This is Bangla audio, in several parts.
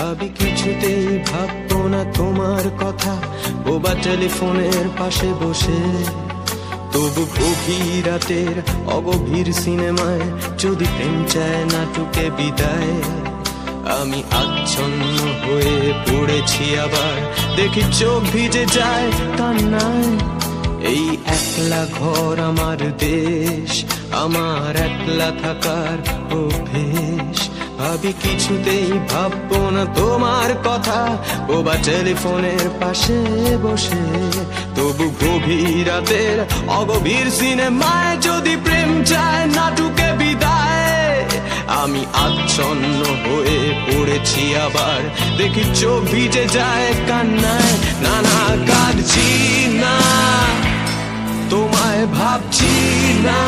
ভাবি কিছুতেই ভাববো না তোমার কথা, বোবা টেলিফোনের পাশে বসে। তবু গভীর রাতের অগভীর সিনেমায় যদি প্রেম চায় নাটকে বিদায়, আমি আচ্ছন্ন হয়ে পড়েছি আবার, দেখি চোখ ভিজে যায় কান্নায়। এই একলা ঘর আমার দেশ, আমার একলা থাকার অভ্যেস। ভাবি কিছুতেই ভাববো না তোমার কথা, বোবা টেলিফোনের পাশে বসে। তবু গভীর রাতের অগভীর সিনেমায় যদি প্রেম চায় নাটকে বিদায়, আমি আচ্ছন্ন হয়ে পড়েছি আবার, দেখি চোখ ভিজে যায় কান্নায়। না না কাঁদছি না, তোমায় ভাবছি না,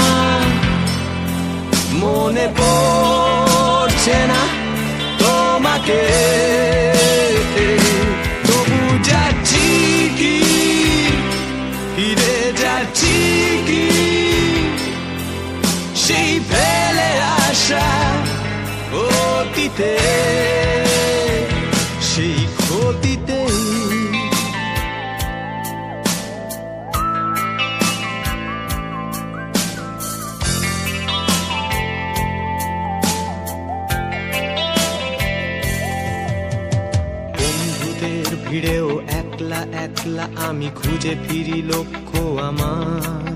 মনে পড়ছে না তোমাকে। তবু যাচ্ছি কি, ফিরে যাচ্ছি কি সেই ফেলে আসা অতীতে, সেই ক্ষতিতে। ভিড়েও একলা একলা আমি খুঁজে ফিরি লক্ষ্য আমার,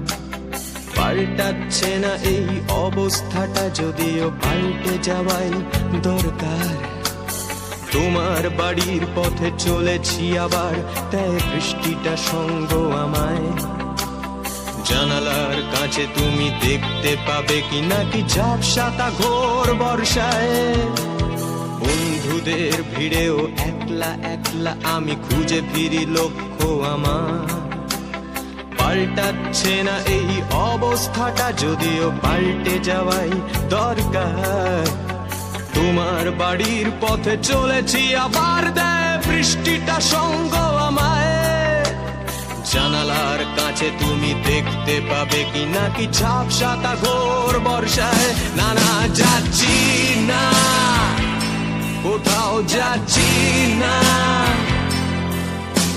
পাল্টাচ্ছে না এই অবস্থাটা, যদিও পাল্টে যাওয়াই দরকার। তোমার বাড়ির পথে চলেছি আবার, তাই বৃষ্টিটা সঙ্গ আমায়। জানালার কাছে তুমি দেখতে পাবে কি নাকি ঝাপসাতা ঘোর বর্ষায়। বন্ধুদের ভিড়েও একলা একলা আমি খুঁজে ফিরি লক্ষ্য আমার, পাল্টাচ্ছে না এই অবস্থাটা, যদিও পাল্টে যাওয়াই দরকার। তোমার বাড়ির পথে চলেছি আবার, দেয় বৃষ্টিটা সঙ্গ আমায়। জানালার কাছে তুমি দেখতে পাবে কি নাকি ঝাপসাতা ঘোর বর্ষায়। না না যাচ্ছি না, কোথাও যাচ্ছি না,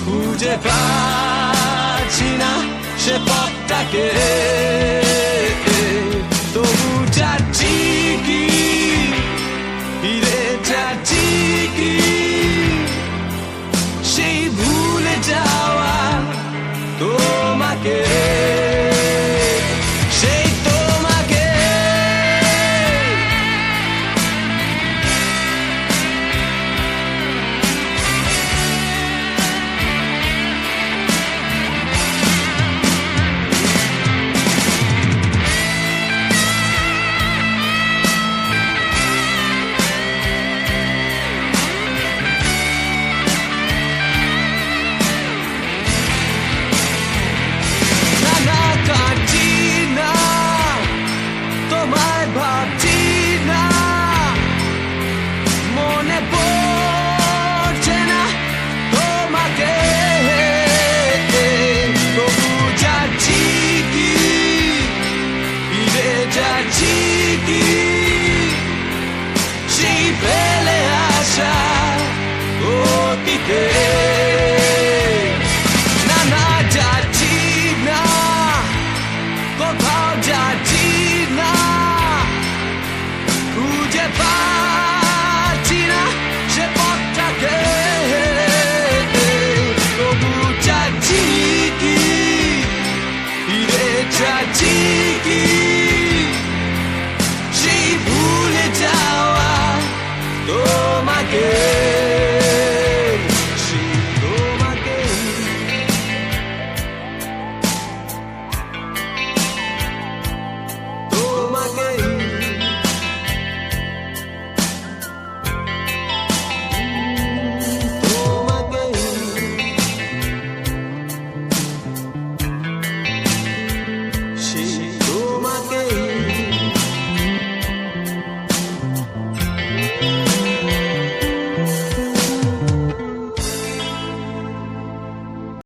খুঁজে পাচ্ছি না সে পথটাকে।